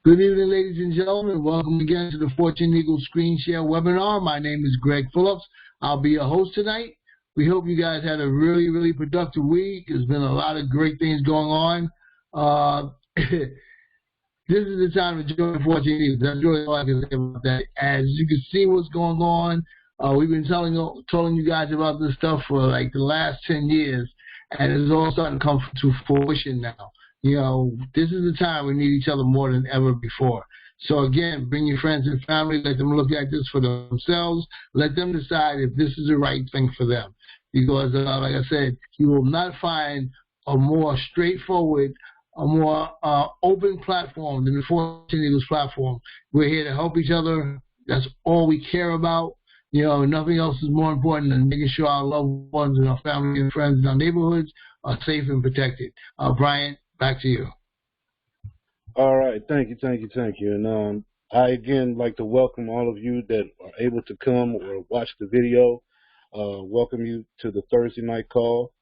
Good evening, ladies and gentlemen. Welcome again to the 14 Eagles Screen Share webinar. My name is Greg Phillips. I'll be your host tonight. We hope you guys had a really productive week. There's been a lot of great things going on. This is the time to join 14 Eagles. That's really all I can say about that. As you can see what's going on, we've been telling you guys about this stuff for like the last 10 years, and it's all starting to come to fruition now. You know, this is the time we need each other more than ever before. So again, bring your friends and family, let them look at this for themselves, let them decide if this is the right thing for them. Because, like I said, you will not find a more straightforward, a more open platform than the 14 Eagles platform. We're here to help each other. That's all we care about. You know, nothing else is more important than making sure our loved ones and our family and friends in our neighborhoods are safe and protected. Brian, back to you. All right, thank you. And I again like to welcome all of you that are able to come or watch the video. Welcome you to the Thursday night call.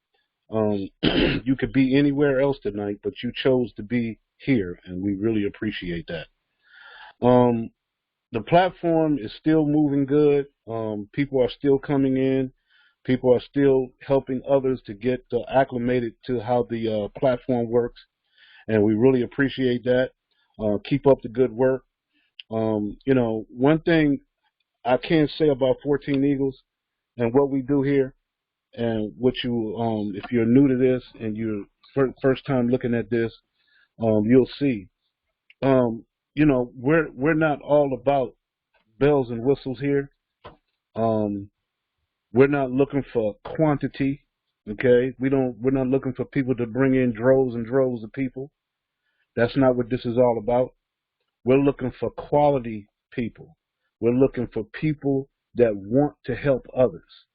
You could be anywhere else tonight, but you chose to be here, and we really appreciate that. The platform is still moving good. People are still coming in. People are still helping others to get acclimated to how the platform works, and we really appreciate that. Keep up the good work. You know, one thing I can say about 14 Eagles and what we do here, and what you, if you're new to this and you're first time looking at this, you'll see. You know, we're not all about bells and whistles here. We're not looking for quantity, okay? We're not looking for people to bring in droves and droves of people. That's not what this is all about. We're looking for quality people. We're looking for people that want to help others.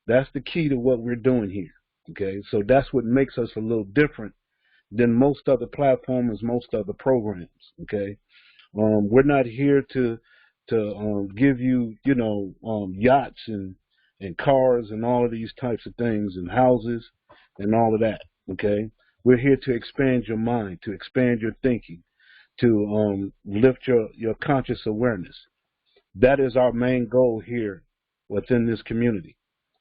That's the key to what we're doing here, okay? So that's what makes us a little different than most other platforms, most other programs, okay? We're not here to give you, you know, yachts and cars and all of these types of things and houses and all of that, okay? We're here to expand your mind, to expand your thinking, to lift your conscious awareness. That is our main goal here within this community.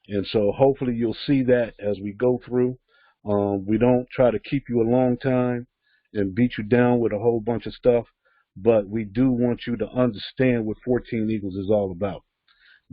And so hopefully you'll see that as we go through. We don't try to keep you a long time and beat you down with a whole bunch of stuff, but we do want you to understand what 14 Eagles is all about,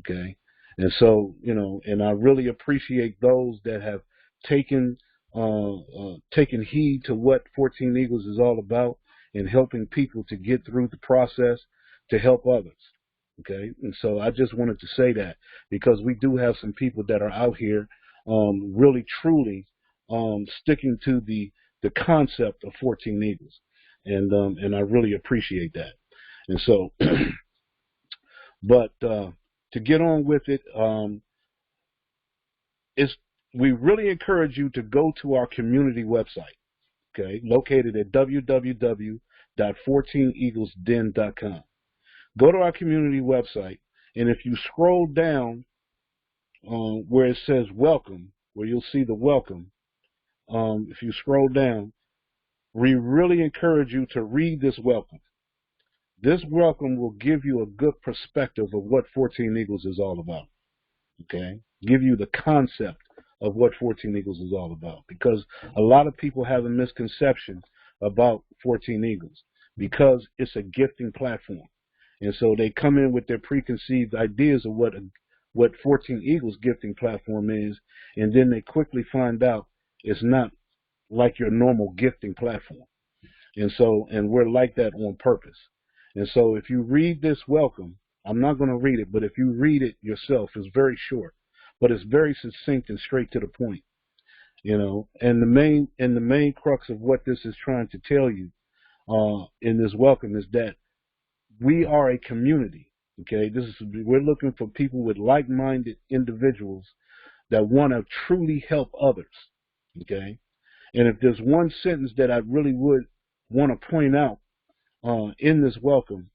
okay? And so, you know, and I really appreciate those that have taken heed to what 14 Eagles is all about and helping people to get through the process to help others, okay? And so I just wanted to say that because we do have some people that are out here really truly sticking to the concept of 14 Eagles, and I really appreciate that. And so, but to get on with it, we really encourage you to go to our community website, okay, located at www.14eaglesden.com. Go to our community website, and if you scroll down where it says welcome, where you'll see the welcome, if you scroll down, we really encourage you to read this welcome. This welcome will give you a good perspective of what 14 Eagles is all about, okay? Give you the concept of what 14 Eagles is all about, because a lot of people have a misconception about 14 Eagles because it's a gifting platform. And so they come in with their preconceived ideas of what 14 Eagles gifting platform is, and then they quickly find out it's not like your normal gifting platform. And so, and we're like that on purpose. And so if you read this welcome, I'm not going to read it, but if you read it yourself, it's very short, but it's very succinct and straight to the point, you know. And the main crux of what this is trying to tell you in this welcome is that we are a community, okay? We're looking for people with like-minded individuals that want to truly help others, okay? And if there's one sentence that I really would want to point out in this welcome,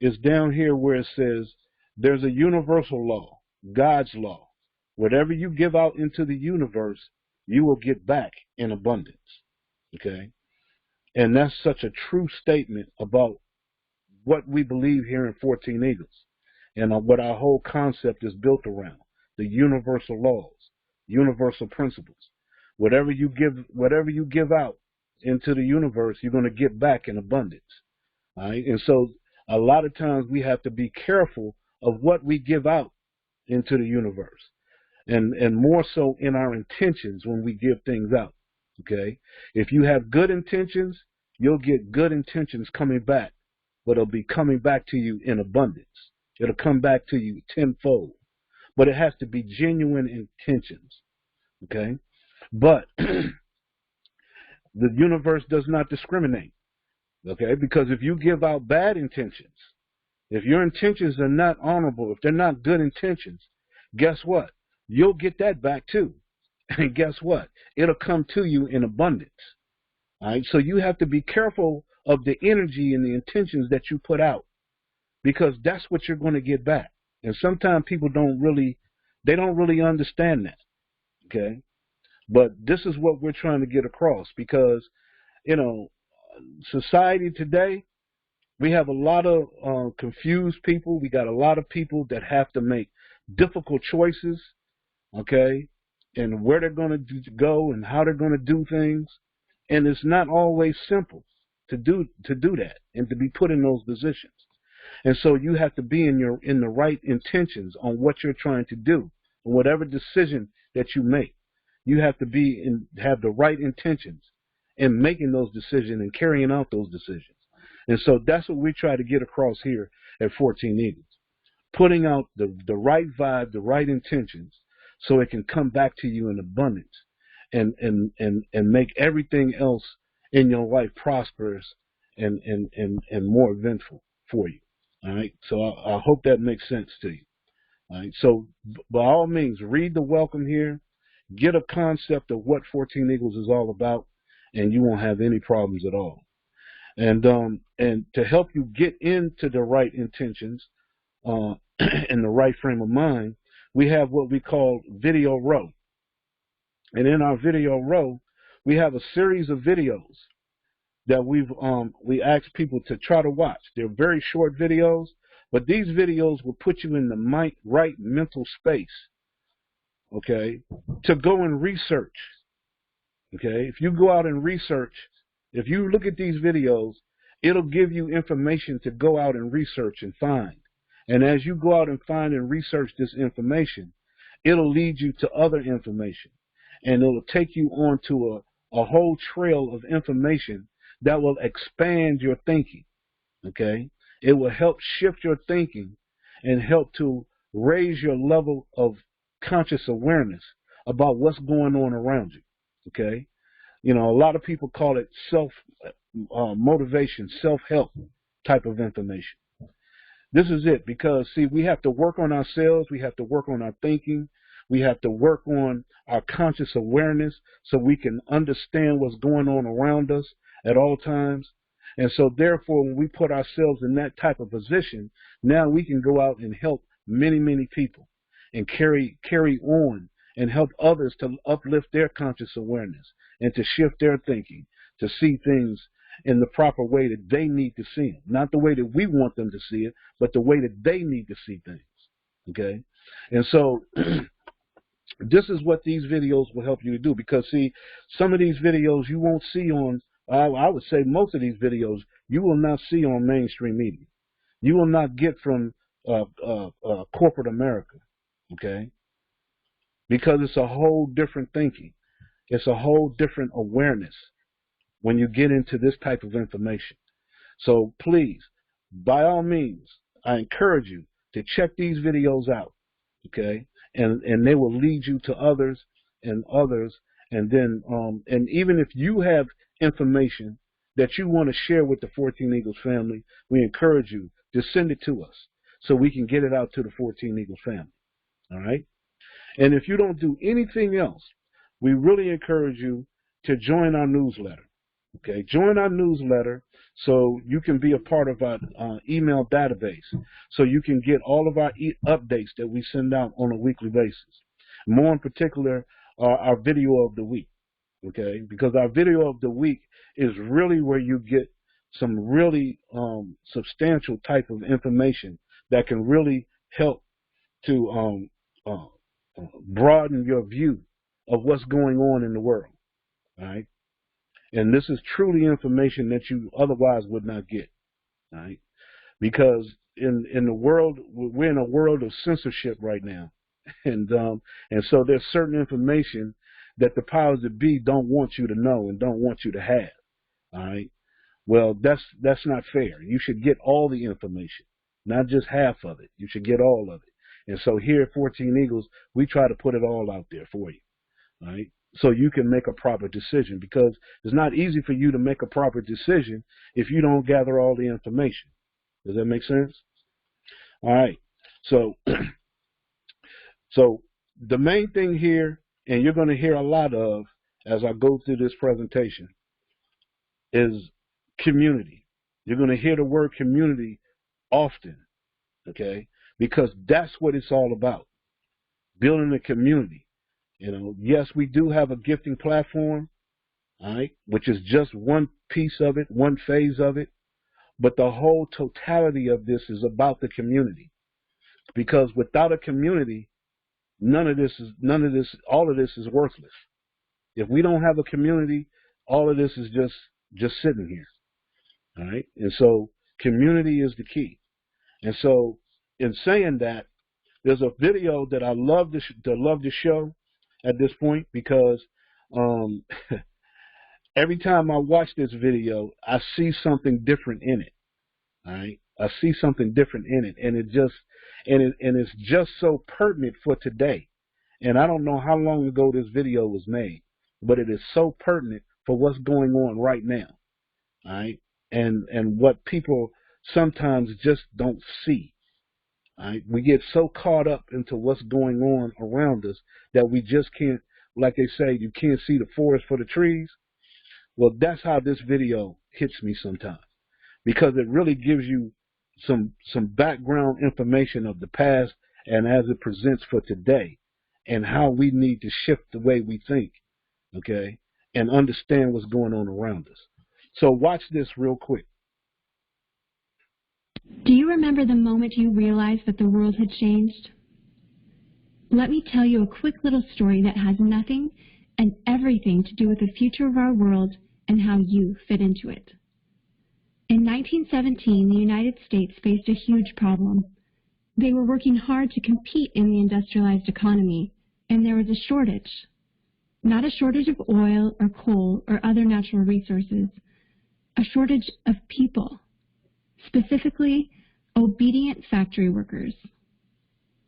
is down here where it says there's a universal law, God's law. Whatever you give out into the universe, you will get back in abundance, okay? And that's such a true statement about what we believe here in 14 Eagles, and what our whole concept is built around: the universal laws, universal principles. Whatever you give out into the universe, you're going to get back in abundance. All right? And so a lot of times we have to be careful of what we give out into the universe, and more so in our intentions when we give things out. Okay? If you have good intentions, you'll get good intentions coming back, but it'll be coming back to you in abundance. It'll come back to you tenfold, but it has to be genuine intentions. Okay? But the universe does not discriminate. Okay? Because if you give out bad intentions, if your intentions are not honorable, if they're not good intentions, guess what? You'll get that back too. And guess what? It'll come to you in abundance. All right? So you have to be careful of the energy and the intentions that you put out, because that's what you're going to get back. And sometimes people don't really understand that. Okay? But this is what we're trying to get across, because, you know, society today, we have a lot of confused people. We got a lot of people that have to make difficult choices, okay, and where they're going to go and how they're going to do things. And it's not always simple to do that and to be put in those positions. And so you have to be in the right intentions on what you're trying to do, and whatever decision that you make. You have to have the right intentions in making those decisions and carrying out those decisions. And so that's what we try to get across here at 14 Eagles, putting out the right vibe, the right intentions, so it can come back to you in abundance and make everything else in your life prosperous and more eventful for you. All right. So I hope that makes sense to you. All right. So by all means, read the welcome here. Get a concept of what 14 Eagles is all about, and you won't have any problems at all. And to help you get into the right intentions and the right frame of mind, we have what we call Video Row. And in our Video Row, we have a series of videos that we ask people to try to watch. They're very short videos, but these videos will put you in the right mental space, okay, to go and research. Okay, if you go out and research, if you look at these videos, it'll give you information to go out and research and find. And as you go out and find and research this information, it'll lead you to other information. And it'll take you on to a whole trail of information that will expand your thinking. Okay? It will help shift your thinking and help to raise your level of conscious awareness about what's going on around you. Okay? You know, a lot of people call it motivation, self-help type of information. This is it, because, see, we have to work on ourselves. We have to work on our thinking. We have to work on our conscious awareness so we can understand what's going on around us at all times. And so, therefore, when we put ourselves in that type of position, now we can go out and help many, many people and carry on and help others to uplift their conscious awareness and to shift their thinking, to see things in the proper way that they need to see them. Not the way that we want them to see it, but the way that they need to see things. Okay? And so this is what these videos will help you to do, because, see, some of these videos you won't see on, I would say most of these videos you will not see on mainstream media. You will not get from corporate America. Okay? Because it's a whole different thinking. It's a whole different awareness when you get into this type of information. So please, by all means, I encourage you to check these videos out, okay? And they will lead you to others, and then and even if you have information that you want to share with the 14 Eagles family, we encourage you to send it to us so we can get it out to the 14 Eagles family. All right? And if you don't do anything else, we really encourage you to join our newsletter. Okay, join our newsletter so you can be a part of our email database, so you can get all of our updates that we send out on a weekly basis. More in particular, our video of the week. Okay, because our video of the week is really where you get some really substantial type of information that can really help to broaden your view of what's going on in the world. All right, and this is truly information that you otherwise would not get. All right, because in the world, we're in a world of censorship right now, and so there's certain information that the powers that be don't want you to know and don't want you to have. All right. Well, that's not fair. You should get all the information, not just half of it. You should get all of it. And so here at 14 Eagles, we try to put it all out there for you. All right. So you can make a proper decision, because it's not easy for you to make a proper decision if you don't gather all the information. Does that make sense? All right. So, so the main thing here, and you're going to hear a lot of as I go through this presentation, is community. You're going to hear the word community often, okay? Because that's what it's all about, building a community. You know, yes, we do have a gifting platform, all right, which is just one piece of it, one phase of it, but the whole totality of this is about the community. Because without a community, all of this is worthless. If we don't have a community, all of this is just sitting here. All right. And so community is the key. And so in saying that, there's a video that I love to show at this point, because every time I watch this video, I see something different in it. All right. I see something different in it, and it's just so pertinent for today. And I don't know how long ago this video was made, but it is so pertinent for what's going on right now. All right. And what people sometimes just don't see. All right? We get so caught up into what's going on around us that we just can't, like they say, you can't see the forest for the trees. Well, that's how this video hits me sometimes, because it really gives you some background information of the past and as it presents for today, and how we need to shift the way we think, okay, and understand what's going on around us. So watch this real quick. Do you remember the moment you realized that the world had changed? Let me tell you a quick little story that has nothing and everything to do with the future of our world and how you fit into it. In 1917, the United States faced a huge problem. They were working hard to compete in the industrialized economy, and there was a shortage. Not a shortage of oil or coal or other natural resources, a shortage of people, specifically obedient factory workers.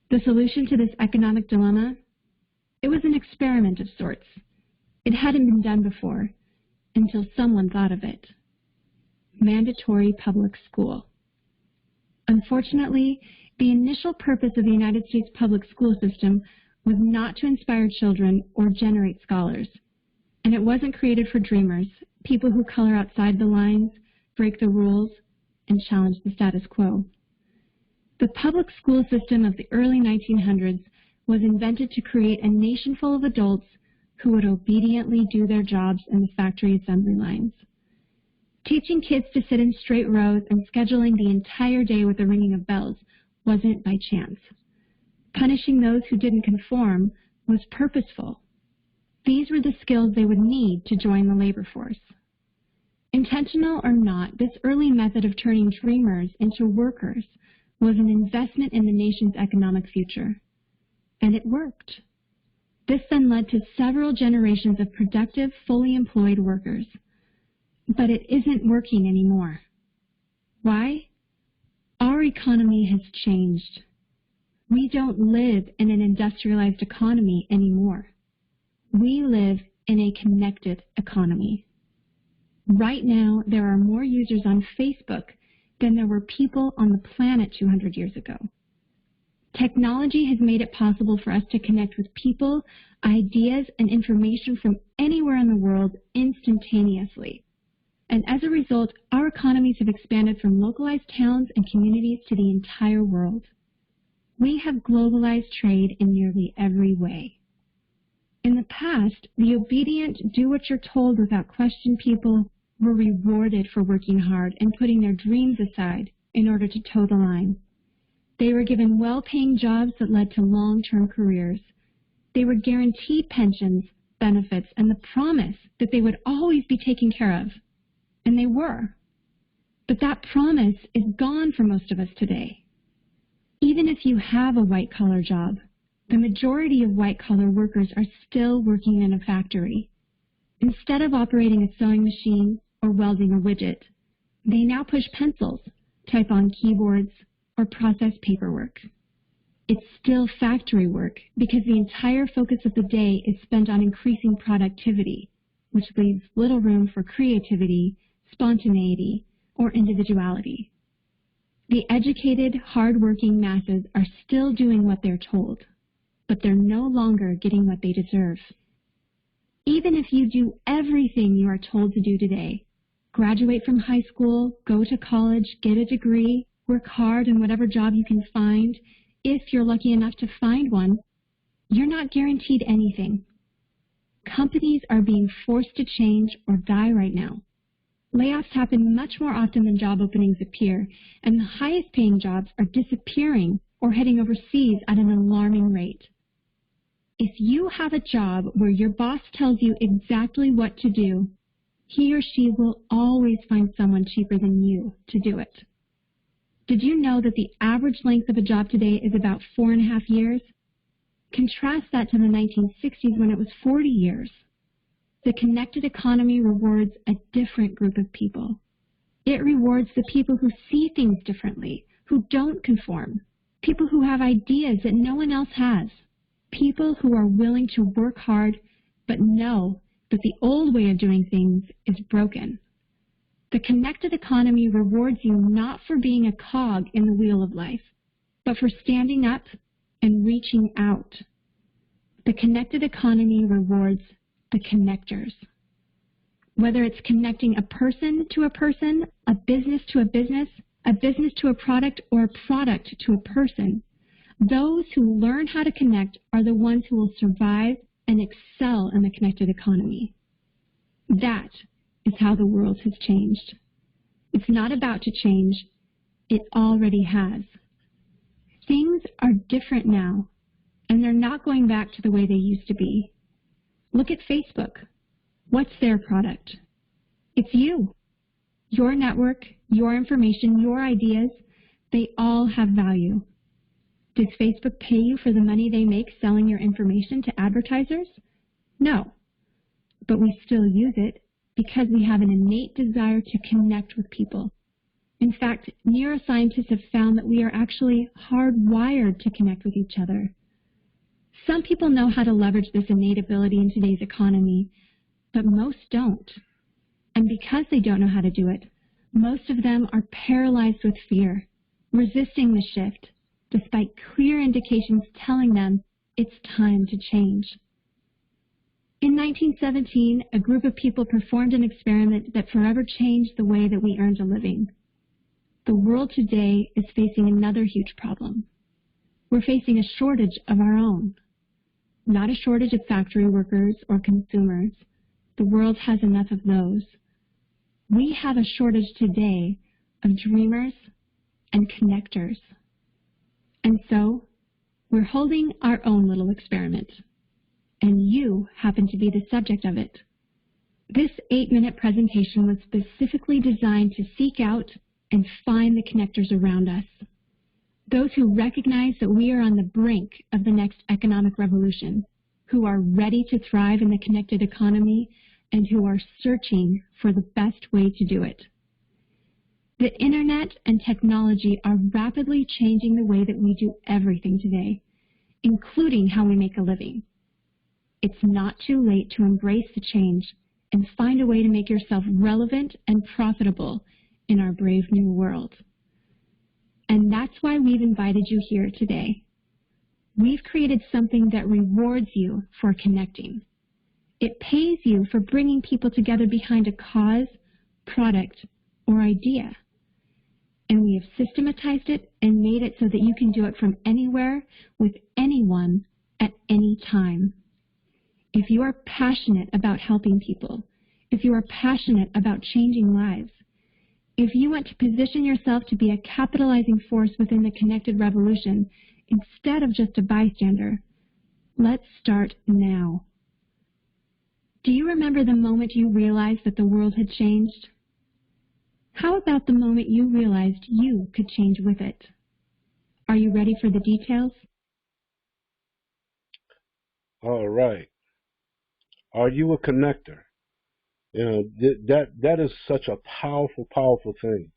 The solution to this economic dilemma? It was an experiment of sorts. It hadn't been done before, until someone thought of it. Mandatory public school. Unfortunately, the initial purpose of the United States public school system was not to inspire children or generate scholars. And it wasn't created for dreamers, people who color outside the lines, break the rules, and challenge the status quo. The public school system of the early 1900s was invented to create a nation full of adults who would obediently do their jobs in the factory assembly lines. Teaching kids to sit in straight rows and scheduling the entire day with the ringing of bells wasn't by chance. Punishing those who didn't conform was purposeful. These were the skills they would need to join the labor force. Intentional or not, this early method of turning dreamers into workers was an investment in the nation's economic future. And it worked. This then led to several generations of productive, fully employed workers. But it isn't working anymore. Why? Our economy has changed. We don't live in an industrialized economy anymore. We live in a connected economy. Right now, there are more users on Facebook than there were people on the planet 200 years ago. Technology has made it possible for us to connect with people, ideas, and information from anywhere in the world instantaneously. And as a result, our economies have expanded from localized towns and communities to the entire world. We have globalized trade in nearly every way. In the past, the obedient, do what you're told without question people were rewarded for working hard and putting their dreams aside in order to toe the line. They were given well-paying jobs that led to long-term careers. They were guaranteed pensions, benefits, and the promise that they would always be taken care of. And they were. But that promise is gone for most of us today. Even if you have a white-collar job, the majority of white-collar workers are still working in a factory. Instead of operating a sewing machine or welding a widget, they now push pencils, type on keyboards, or process paperwork. It's still factory work because the entire focus of the day is spent on increasing productivity, which leaves little room for creativity, spontaneity, or individuality. The educated, hard-working masses are still doing what they're told, but they're no longer getting what they deserve. Even if you do everything you are told to do today, graduate from high school, go to college, get a degree, work hard in whatever job you can find, if you're lucky enough to find one, you're not guaranteed anything. Companies are being forced to change or die right now. Layoffs happen much more often than job openings appear, and the highest paying jobs are disappearing or heading overseas at an alarming rate. If you have a job where your boss tells you exactly what to do, he or she will always find someone cheaper than you to do it. Did you know that the average length of a job today is about 4.5 years? Contrast that to the 1960s when it was 40 years. The connected economy rewards a different group of people. It rewards the people who see things differently, who don't conform, people who have ideas that no one else has, people who are willing to work hard but know that the old way of doing things is broken. The connected economy rewards you not for being a cog in the wheel of life, but for standing up and reaching out. The connected economy rewards the connectors. Whether it's connecting a person to a person, a business to a business to a product, or a product to a person, those who learn how to connect are the ones who will survive and excel in the connected economy. That is how the world has changed. It's not about to change. It already has. Things are different now, and they're not going back to the way they used to be. Look at Facebook. What's their product? It's you. Your network, your information, your ideas, they all have value. Does Facebook pay you for the money they make selling your information to advertisers? No. But we still use it because we have an innate desire to connect with people. In fact, neuroscientists have found that we are actually hardwired to connect with each other. Some people know how to leverage this innate ability in today's economy, but most don't. And because they don't know how to do it, most of them are paralyzed with fear, resisting the shift, despite clear indications telling them it's time to change. In 1917, a group of people performed an experiment that forever changed the way that we earned a living. The world today is facing another huge problem. We're facing a shortage of our own. Not a shortage of factory workers or consumers. The world has enough of those. We have a shortage today of dreamers and connectors. And so, we're holding our own little experiment. And you happen to be the subject of it. This 8-minute presentation was specifically designed to seek out and find the connectors around us. Those who recognize that we are on the brink of the next economic revolution, who are ready to thrive in the connected economy, and who are searching for the best way to do it. The internet and technology are rapidly changing the way that we do everything today, including how we make a living. It's not too late to embrace the change and find a way to make yourself relevant and profitable in our brave new world. And that's why we've invited you here today. We've created something that rewards you for connecting. It pays you for bringing people together behind a cause, product, or idea. And we have systematized it and made it so that you can do it from anywhere with anyone at any time. If you are passionate about helping people, if you are passionate about changing lives, if you want to position yourself to be a capitalizing force within the connected revolution instead of just a bystander, let's start now. Do you remember the moment you realized that the world had changed? How about the moment you realized you could change with it? Are you ready for the details? All right. Are you a connector? You know, that is such a powerful, powerful thing.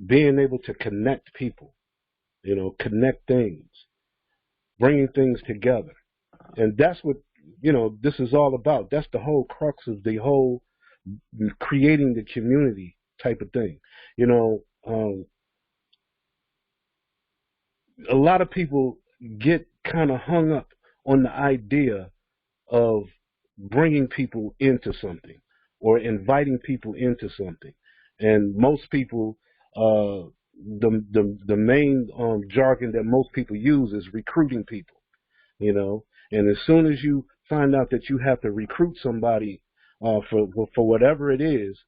Being able to connect people, you know, connect things, bringing things together. And that's what, you know, this is all about. That's the whole crux of the whole creating the community type of thing. You know, a lot of people get kind of hung up on the idea of bringing people into something or inviting people into something. And most people, the main jargon that most people use is recruiting people, you know. And as soon as you find out that you have to recruit somebody for whatever it is,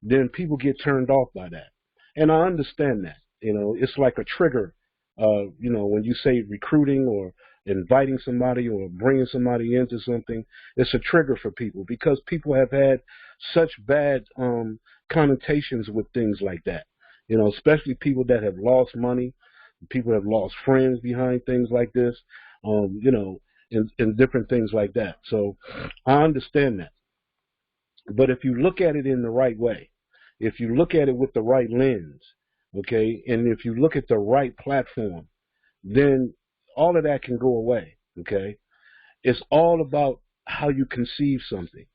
then people get turned off by that. And I understand that. You know, it's like a trigger. You know, when you say recruiting or inviting somebody or bringing somebody into something, it's a trigger for people because people have had such bad connotations with things like that. You know, especially people that have lost money, people have lost friends behind things like this, you know, and different things like that. So I understand that. But if you look at it in the right way, if you look at it with the right lens, okay, and if you look at the right platform, then all of that can go away, okay? It's all about how you conceive something,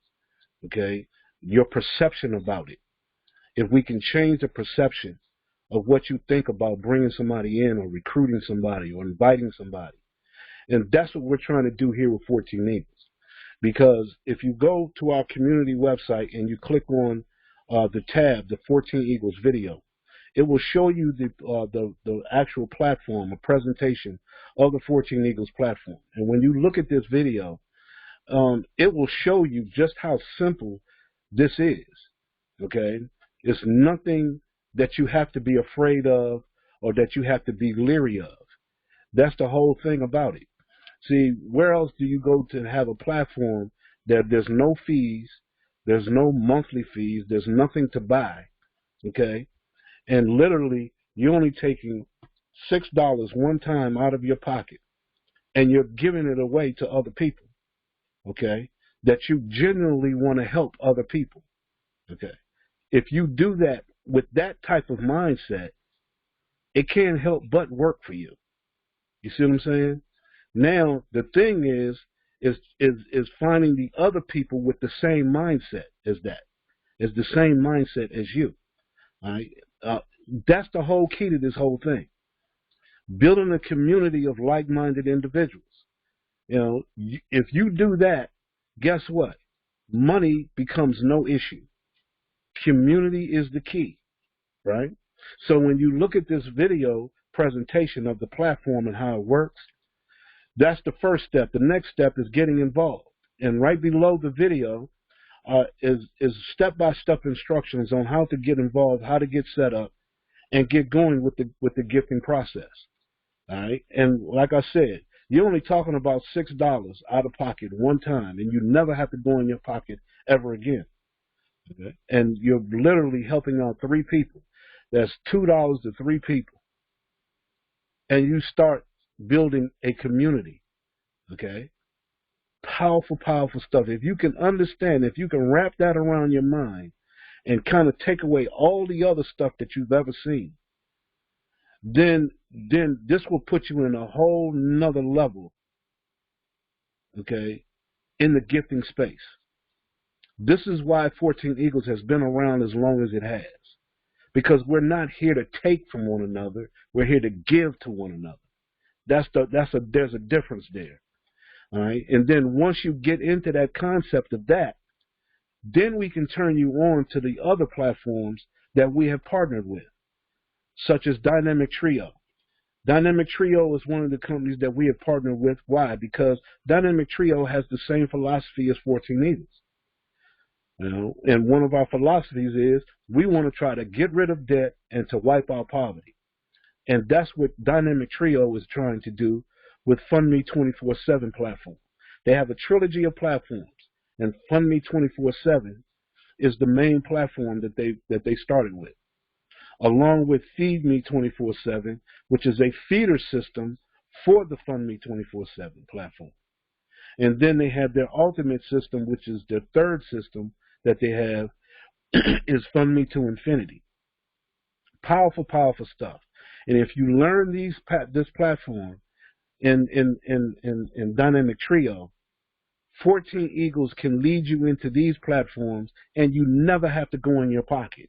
okay? Your perception about it. If we can change the perception of what you think about bringing somebody in or recruiting somebody or inviting somebody, and that's what we're trying to do here with 14 Eagles. Because if you go to our community website and you click on the tab, the 14 Eagles video, it will show you the actual platform, a presentation of the 14 Eagles platform. And when you look at this video, it will show you just how simple this is, okay? It's nothing that you have to be afraid of or that you have to be leery of. That's the whole thing about it. See, where else do you go to have a platform that there's no fees, there's no monthly fees, there's nothing to buy, okay? And literally, you're only taking $6 one time out of your pocket, and you're giving it away to other people, okay, that you genuinely want to help other people, okay? If you do that with that type of mindset, it can't help but work for you. You see what I'm saying? Now, the thing is finding the other people with the same mindset as that, is the same mindset as you, all right? That's the whole key to this whole thing. Building a community of like-minded individuals. You know, if you do that, guess what? Money becomes no issue. Community is the key, right? So when you look at this video presentation of the platform and how it works, that's the first step. The next step is getting involved. And right below the video is step-by-step instructions on how to get involved, how to get set up, and get going with the gifting process. All right, and like I said, you're only talking about $6 out of pocket one time, and you never have to go in your pocket ever again. Okay, and you're literally helping out 3 people. That's $2 to 3 people, and you start building a community. Okay, powerful, powerful stuff. If you can understand, if you can wrap that around your mind, and kind of take away all the other stuff that you've ever seen, then this will put you in a whole nother level, okay, in the gifting space. This is why 14 Eagles has been around as long as it has, because we're not here to take from one another. We're here to give to one another. There's a difference there, all right? And then once you get into that concept of that, then we can turn you on to the other platforms that we have partnered with, such as Dynamic Trio. Dynamic Trio is one of the companies that we have partnered with. Why? Because Dynamic Trio has the same philosophy as 14 Eagles. You know, and one of our philosophies is we want to try to get rid of debt and to wipe out poverty. And that's what Dynamic Trio is trying to do with FundMe 24/7 platform. They have a trilogy of platforms, and FundMe 24/7 is the main platform that they started with, along with Feed Me 24/7, which is a feeder system for the FundMe 24/7 platform. And then they have their ultimate system, which is their third system that they have, is FundMe to Infinity. Powerful, powerful stuff. And if you learn this platform in Dynamic Trio, 14 Eagles can lead you into these platforms, and you never have to go in your pocket.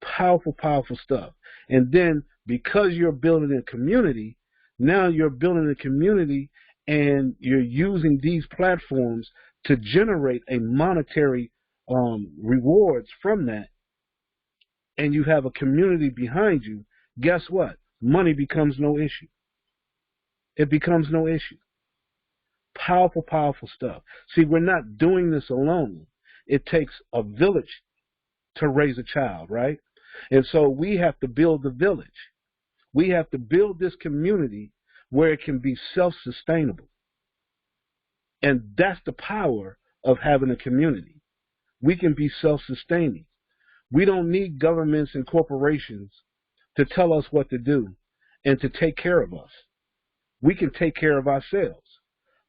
Powerful, powerful stuff. And then because you're building a community, now you're building a community and you're using these platforms to generate a monetary rewards from that, and you have a community behind you, guess what? Money becomes no issue. It becomes no issue. Powerful, powerful stuff. See, we're not doing this alone. It takes a village to raise a child, right? And so we have to build the village. We have to build this community where it can be self-sustainable. And that's the power of having a community. We can be self-sustaining. We don't need governments and corporations to tell us what to do and to take care of us. We can take care of ourselves.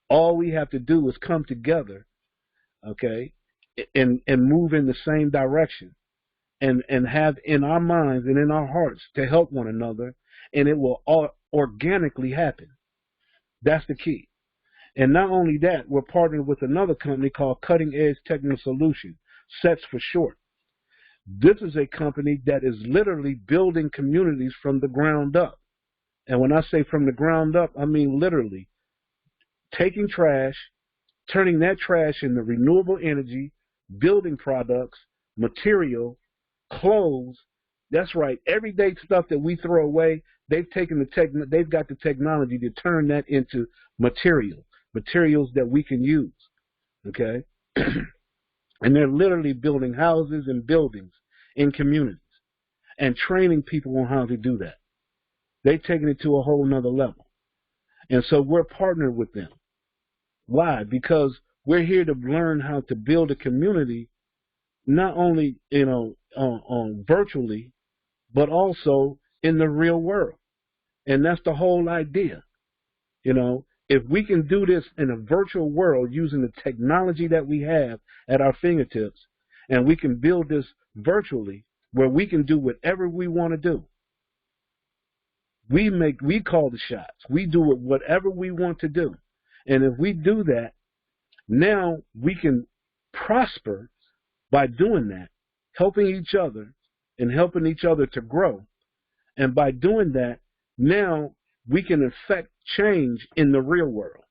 All we have to do is come together, okay, and move in the same direction and have in our minds and in our hearts to help one another, and it will all organically happen. That's the key. And not only that, we're partnered with another company called Cutting Edge Technical Solutions, SETS for short. This is a company that is literally building communities from the ground up. And when I say from the ground up, I mean literally taking trash, turning that trash into renewable energy, building products, material, clothes. That's right. Everyday stuff that we throw away, they've got the technology to turn that into materials that we can use. Okay? And they're literally building houses and buildings in communities and training people on how to do that. They've taken it to a whole nother level. And so we're partnered with them. Why? Because we're here to learn how to build a community, not only, virtually, but also in the real world. And that's the whole idea. If we can do this in a virtual world using the technology that we have at our fingertips, and we can build this virtually where we can do whatever we want to do. We call the shots. We do whatever we want to do. And if we do that, now we can prosper by doing that, helping each other and helping each other to grow. And by doing that, now we can affect change in the real world.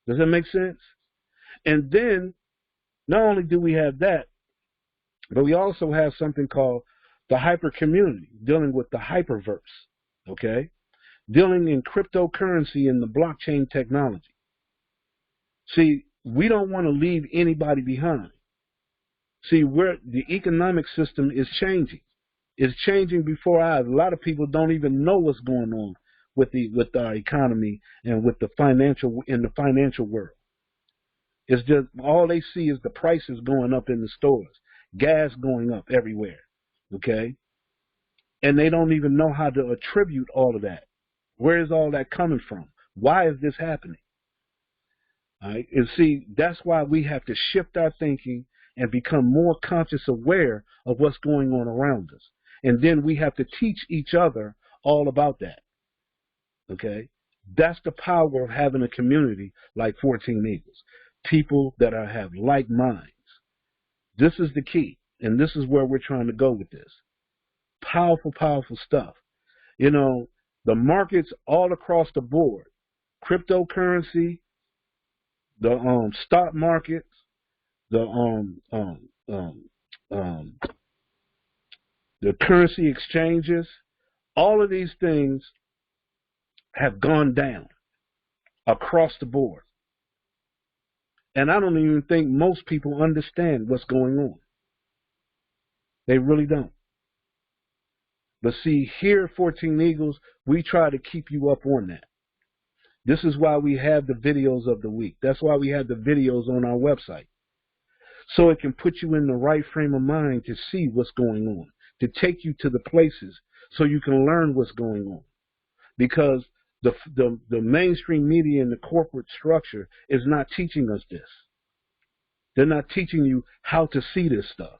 Does that make sense? And then, not only do we have that, but we also have something called the hyper community, dealing with the hyperverse, okay? Dealing in cryptocurrency and the blockchain technology. See, we don't want to leave anybody behind. See, the economic system is changing. It's changing before our eyes. A lot of people don't even know what's going on with our economy and with the financial world. It's just all they see is the prices going up in the stores, gas going up everywhere, okay? And they don't even know how to attribute all of that. Where is all that coming from? Why is this happening? All right? And see, that's why we have to shift our thinking and become more conscious aware of what's going on around us. And then we have to teach each other all about that. Okay? That's the power of having a community like 14 Eagles. People that have like minds. This is the key. And this is where we're trying to go with this. Powerful, powerful stuff. The markets all across the board. Cryptocurrency, the stock markets, the currency exchanges, all of these things have gone down across the board. And I don't even think most people understand what's going on. They really don't. But see, here at 14 Eagles, we try to keep you up on that. This is why we have the videos of the week. That's why we have the videos on our website. So it can put you in the right frame of mind to see what's going on, to take you to the places so you can learn what's going on. Because the mainstream media and the corporate structure is not teaching us this. They're not teaching you how to see this stuff.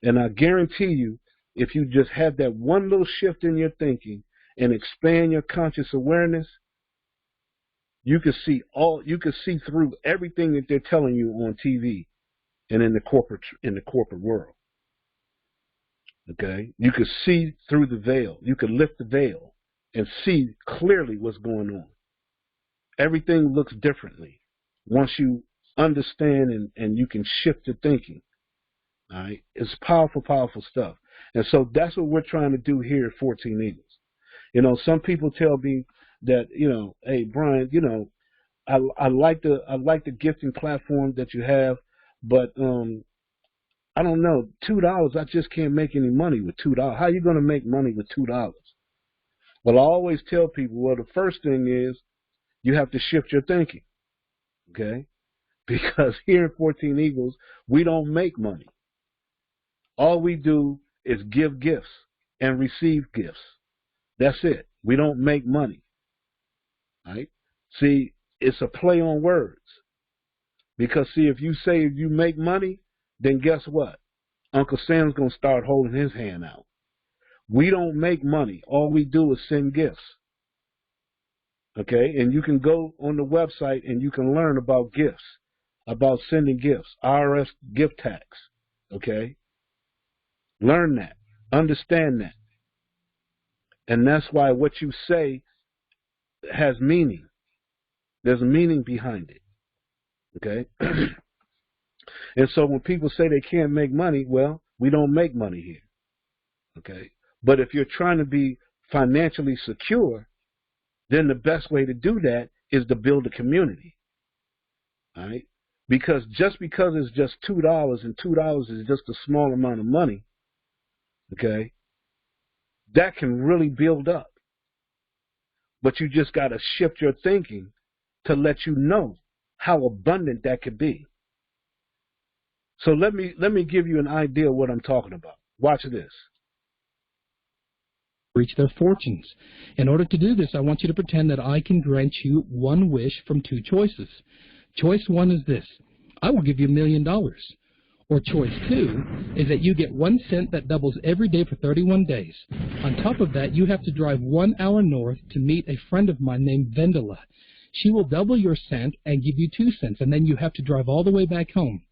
And I guarantee you, if you just have that one little shift in your thinking and expand your conscious awareness, you can see through everything that they're telling you on TV and in the corporate world. Okay? You can see through the veil. You can lift the veil and see clearly what's going on. Everything looks differently once you understand and you can shift your thinking. All right? It's powerful, powerful stuff. And so that's what we're trying to do here at 14 Eagles. You know, some people tell me that, you know, hey, Brian, you know, I like the gifting platform that you have, but I don't know, $2, I just can't make any money with $2. How are you going to make money with $2? Well, I always tell people, well, the first thing is you have to shift your thinking, okay? Because here at 14 Eagles, we don't make money. All we do is give gifts and receive gifts. That's it. We don't make money. Right? See, it's a play on words. Because, see, if you say you make money, then guess what? Uncle Sam's going to start holding his hand out. We don't make money. All we do is send gifts. Okay? And you can go on the website and you can learn about gifts, about sending gifts, IRS gift tax. Okay? Learn that. Understand that. And that's why what you say has meaning. There's a meaning behind it. Okay? And so when people say they can't make money, well, we don't make money here. Okay? But if you're trying to be financially secure, then the best way to do that is to build a community. All right? Because just because it's just $2 and $2 is just a small amount of money, okay, that can really build up. But you just got to shift your thinking to let you know how abundant that could be. So let me give you an idea of what I'm talking about. Watch this. Reach their fortunes. In order to do this, I want you to pretend that I can grant you one wish from two choices. Choice one is this: I will give you $1 million. Or choice two is that you get 1 cent that doubles every day for 31 days. On top of that, you have to drive 1 hour north to meet a friend of mine named Vendela. She will double your cent and give you 2 cents, and then you have to drive all the way back home.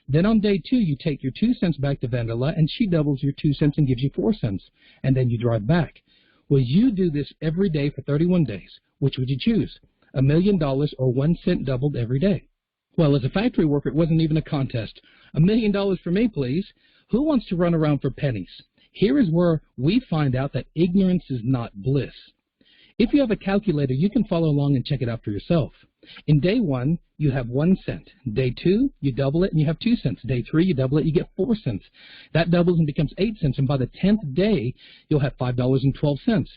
Then on day 2, you take your 2 cents back to Vendela, and she doubles your 2 cents and gives you 4 cents, and then you drive back. Well, you do this every day for 31 days. Which would you choose? $1 million or 1 cent doubled every day? Well, as a factory worker, it wasn't even a contest. $1 million for me, please. Who wants to run around for pennies? Here is where we find out that ignorance is not bliss. If you have a calculator, you can follow along and check it out for yourself. In day 1, you have 1 cent. Day 2, you double it and you have 2 cents. Day 3, you double it, you get 4 cents. That doubles and becomes 8 cents, and by the 10th day, you'll have $5.12.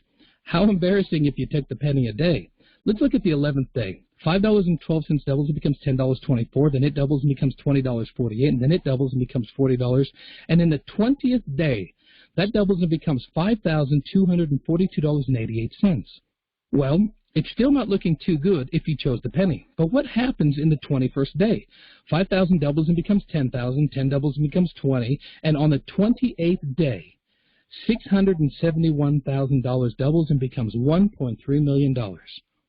How embarrassing if you took the penny a day. Let's look at the 11th day. $5.12 doubles and becomes $10.24, then it doubles and becomes $20.48, and then it doubles and becomes $40. And in the 20th day, that doubles and becomes $5,242.88. Well, it's still not looking too good if you chose the penny. But what happens in the 21st day? 5,000 doubles and becomes 10,000, 10 doubles and becomes 20, and on the 28th day, $671,000 doubles and becomes $1.3 million.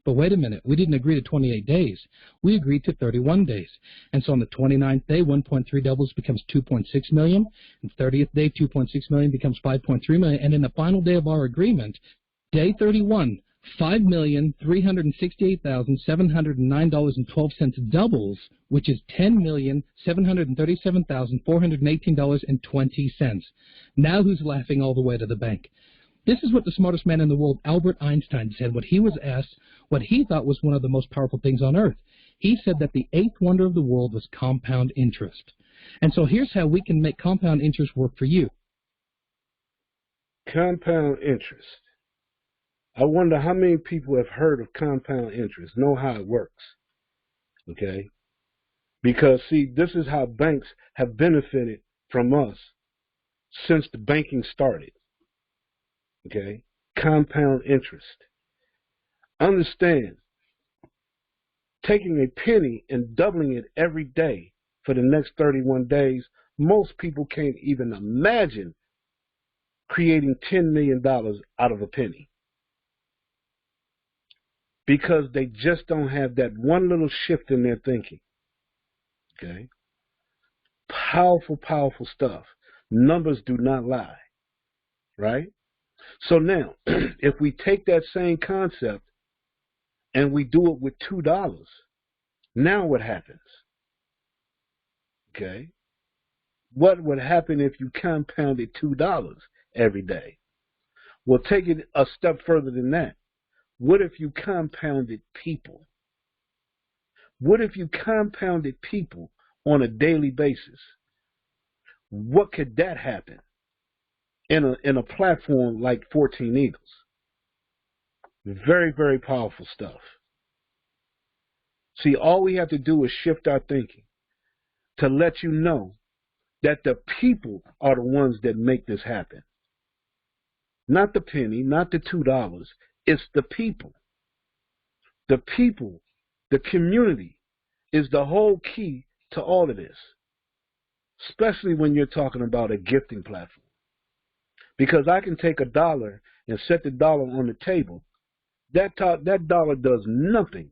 But wait a minute, we didn't agree to 28 days. We agreed to 31 days. And so on the 29th day, 1.3 doubles becomes 2.6 million. And 30th day, 2.6 million becomes 5.3 million. And in the final day of our agreement, day 31, $5,368,709.12 doubles, which is $10,737,418.20. Now who's laughing all the way to the bank? This is what the smartest man in the world, Albert Einstein, said when he was asked what he thought was one of the most powerful things on earth. He said that the eighth wonder of the world was compound interest. And so here's how we can make compound interest work for you. Compound interest. I wonder how many people have heard of compound interest, know how it works. Okay? Because, see, this is how banks have benefited from us since the banking started. Okay? Compound interest. Understand, taking a penny and doubling it every day for the next 31 days, most people can't even imagine creating $10 million out of a penny. Because they just don't have that one little shift in their thinking. Okay? Powerful, powerful stuff. Numbers do not lie. Right? So now, if we take that same concept and we do it with $2, now what happens? Okay? What would happen if you compounded $2 every day? Well, take it a step further than that. What if you compounded people? What if you compounded people on a daily basis? What could that happen in a platform like 14 Eagles? Very, very powerful stuff. See, all we have to do is shift our thinking to let you know that the people are the ones that make this happen. Not the penny, not the $2. It's the people. The people, the community, is the whole key to all of this. Especially when you're talking about a gifting platform. Because I can take $1 and set the dollar on the table. That dollar does nothing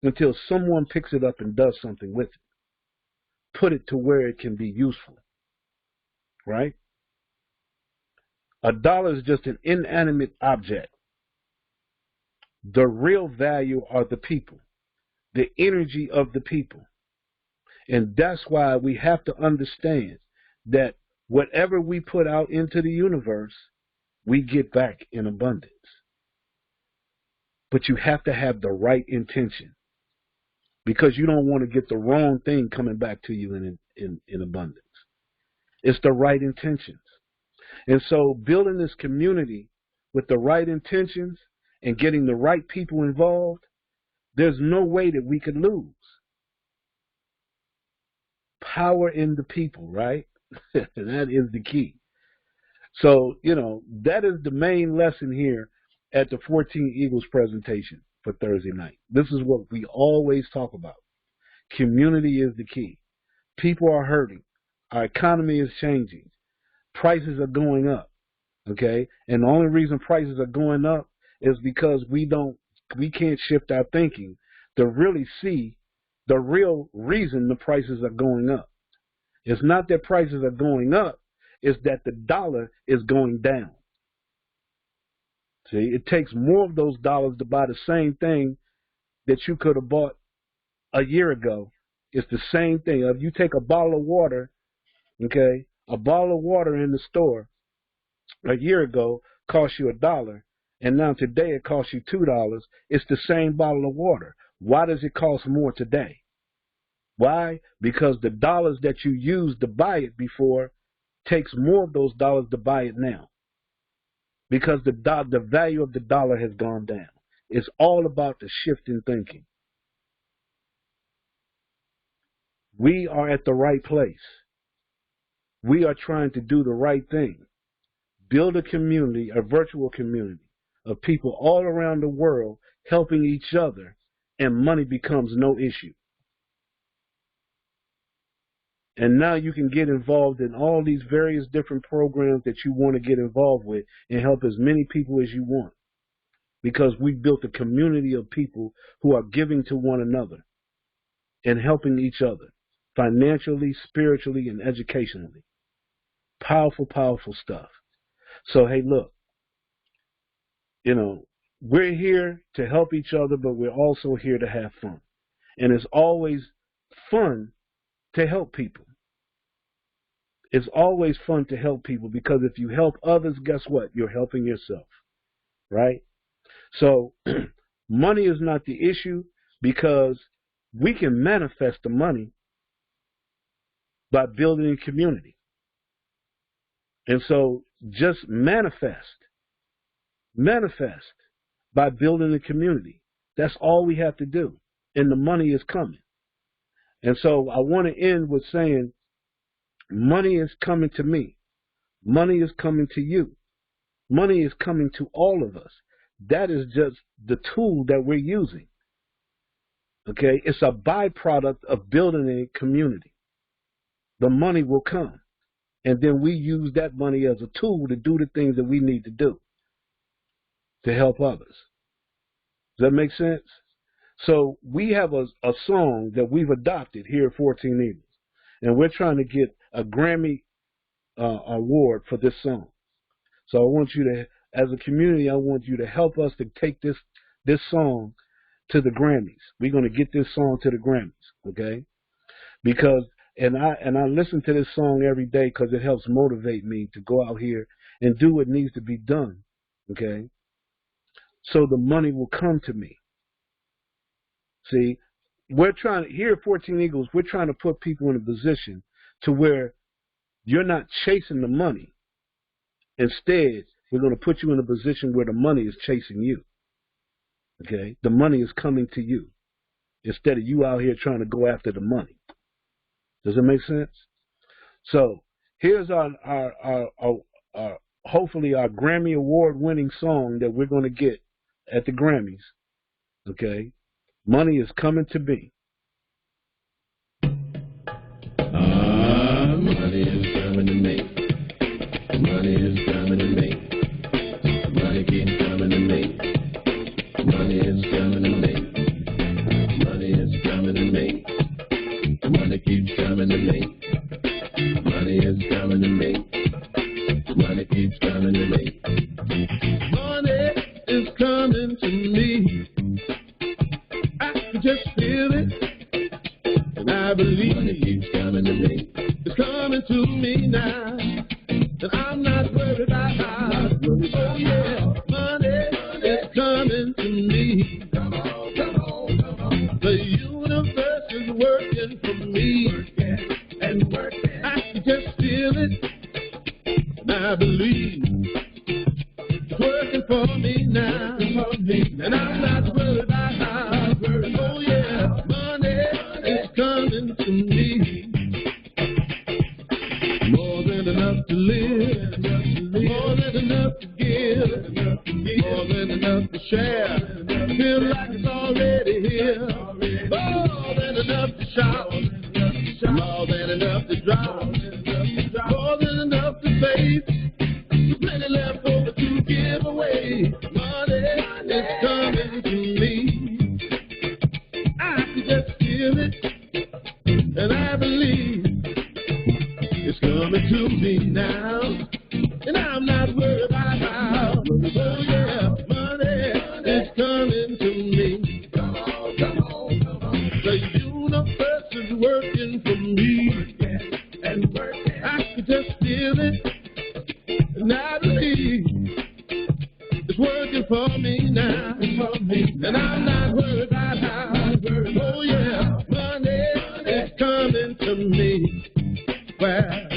until someone picks it up and does something with it. Put it to where it can be useful. Right? $1 is just an inanimate object. The real value are the people, the energy of the people. And that's why we have to understand that whatever we put out into the universe, we get back in abundance. But you have to have the right intention, because you don't want to get the wrong thing coming back to you in abundance. It's the right intentions. And so building this community with the right intentions and getting the right people involved, there's no way that we could lose. Power in the people, right? That is the key. So, that is the main lesson here at the 14 Eagles presentation for Thursday night. This is what we always talk about. Community is the key. People are hurting. Our economy is changing. Prices are going up. Okay? And the only reason prices are going up is because we can't shift our thinking to really see the real reason the prices are going up. It's not that prices are going up, it's that the dollar is going down. See, it takes more of those dollars to buy the same thing that you could have bought a year ago. It's the same thing. If you take a bottle of water, okay, a bottle of water in the store a year ago cost you $1, and now today it costs you $2. It's the same bottle of water. Why does it cost more today? Why? Because the dollars that you used to buy it before takes more of those dollars to buy it now. Because the value of the dollar has gone down. It's all about the shift in thinking. We are at the right place. We are trying to do the right thing. Build a community, a virtual community of people all around the world helping each other, and money becomes no issue. And now you can get involved in all these various different programs that you want to get involved with and help as many people as you want. Because we built a community of people who are giving to one another and helping each other financially, spiritually, and educationally. Powerful, powerful stuff. So, hey, look, we're here to help each other, but we're also here to have fun. And it's always fun to help people. It's always fun to help people, because if you help others, guess what? You're helping yourself, right? So money is not the issue, because we can manifest the money by building a community. And so just manifest by building a community. That's all we have to do. And the money is coming. And so I want to end with saying, money is coming to me. Money is coming to you. Money is coming to all of us. That is just the tool that we're using. Okay? It's a byproduct of building a community. The money will come. And then we use that money as a tool to do the things that we need to do to help others. Does that make sense? So we have a song that we've adopted here at 14 Eagles. And we're trying to get a Grammy award for this song. So I want you to, as a community, I want you to help us to take this song to the Grammys. We're going to get this song to the Grammys, okay? Because and I listen to this song every day because it helps motivate me to go out here and do what needs to be done, okay? So the money will come to me. See, we're trying to, here at 14 Eagles, we're trying to put people in a position to where you're not chasing the money. Instead, we're going to put you in a position where the money is chasing you. Okay? The money is coming to you instead of you out here trying to go after the money. Does it make sense? So here's our hopefully our Grammy Award winning song that we're going to get at the Grammys. Okay? Money is coming to me. Money is coming to me. Money is coming to me. Money keeps coming to me. Money is coming to me. Money is coming to me. Money keeps coming to me. Money is coming to me. Money keeps coming to me. Money is coming to me. I can just feel it, and I believe money keeps coming to me. It's coming to me now, and I'm not worried about how. Oh yeah, money is coming to me. Come on, come on, come on. The universe is working for me, and working. I can just feel it, and I believe it's working for me now, and I'm not worried about how. Oh yeah, money is coming to me. More than enough to live, more than enough to give, more than enough to share. I feel like it's already here. More than enough to shout, more than enough to drop, more than enough to save. Plenty left over to give away. Money is coming to me. I can just feel it, and I believe it's coming to me now, and I'm not worried about how. Oh yeah, money is coming to me. Come on, come on, come on. The universe is working for me, and working. I can just feel it, and I believe it's working for me now, and I'm not worried about how. Oh yeah, money is coming to me. Well,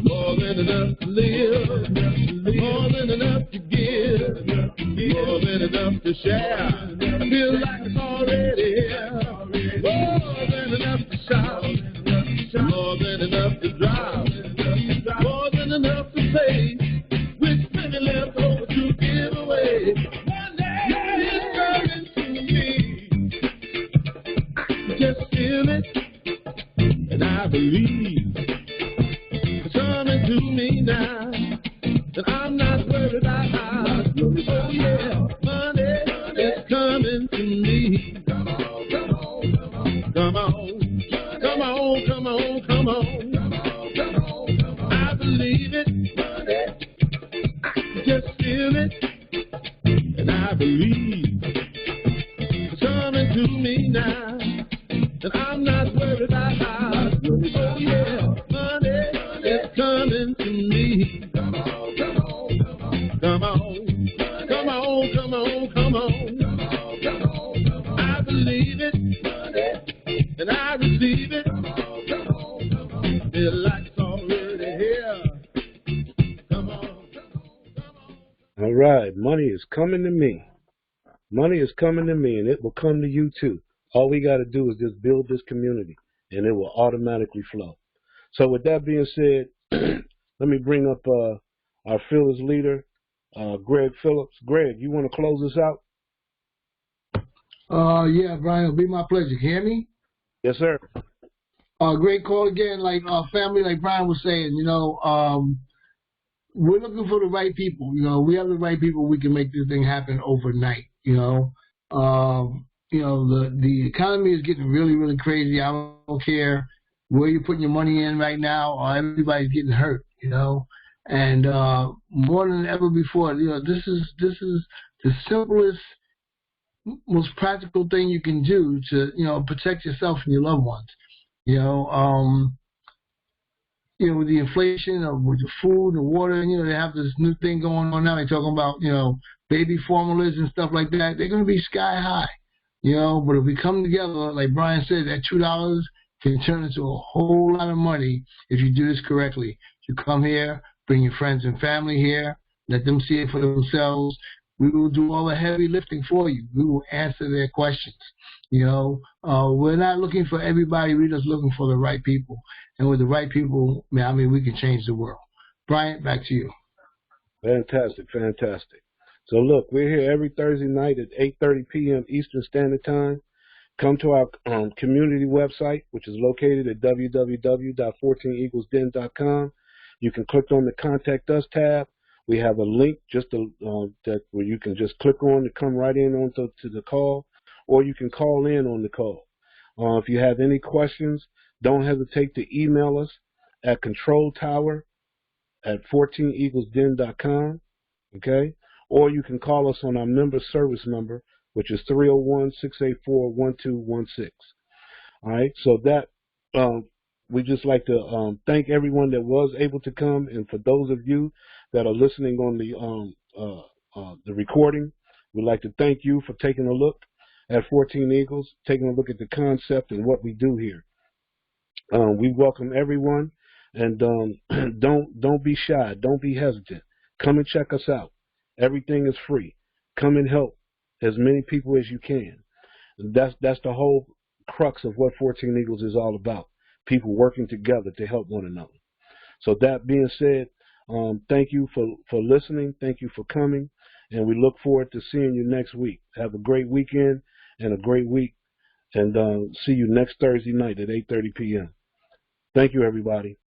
more than enough to live, more than enough to give, more than enough to share. I feel like it's already here. More than enough to shout, more than enough to drop, more than enough to pay, with plenty left over to give away. Money is coming to me. I can just feel it, and I believe it's coming to me now, and I'm not worried about how. Oh yeah, money is coming to me. Come on, come on, come on, come on, come on, come on, come on, come on, come on, come on. I believe it, I can just feel it, and I believe it's coming to me now, and I'm not worried about how. Oh yeah, money is coming to me. Come on, come on, come on, come on, come on, come on, come on, come on, come on. I believe it, and I receive it. Feel like it's already here. Come on. All right, money is coming to me. Money is coming to me, and it will come to you too. All we got to do is just build this community, and it will automatically flow. So with that being said, let me bring up our fearless leader, Greg Phillips. Greg, you want to close us out? Yeah, Brian, it'll be my pleasure. Can you hear me? Yes, sir. Great call again. Like family, like Brian was saying, we're looking for the right people. We have the right people. We can make this thing happen overnight. The economy is getting really, really crazy. I don't care where you're putting your money in right now, or everybody's getting hurt. And more than ever before, this is the simplest, most practical thing you can do to protect yourself and your loved ones. With the inflation of with the food and water, they have this new thing going on now. They're talking about baby formulas and stuff like that. They're going to be sky high. But if we come together, like Brian said, that $2 can turn into a whole lot of money if you do this correctly. You come here, bring your friends and family here, let them see it for themselves. We will do all the heavy lifting for you. We will answer their questions. We're not looking for everybody. We're just looking for the right people. And with the right people, we can change the world. Bryant, back to you. Fantastic, fantastic. So look, we're here every Thursday night at 8:30 p.m. Eastern Standard Time. Come to our community website, which is located at www.14eaglesden.com. You can click on the Contact Us tab. We have a link that where you can just click on to come right in onto the call, or you can call in on the call. If you have any questions, don't hesitate to email us at controltower@14eaglesden.com, okay? Or you can call us on our member service number, which is 301-684-1216. All right, so that we just like to thank everyone that was able to come, and for those of you that are listening on the recording, we'd like to thank you for taking a look at 14 Eagles, taking a look at the concept and what we do here. We welcome everyone, and don't be shy, don't be hesitant. Come and check us out. Everything is free. Come and help as many people as you can. That's the whole crux of what 14 Eagles is all about. People working together to help one another. So that being said, thank you for listening. Thank you for coming. And we look forward to seeing you next week. Have a great weekend and a great week. And see you next Thursday night at 8:30 p.m. Thank you, everybody.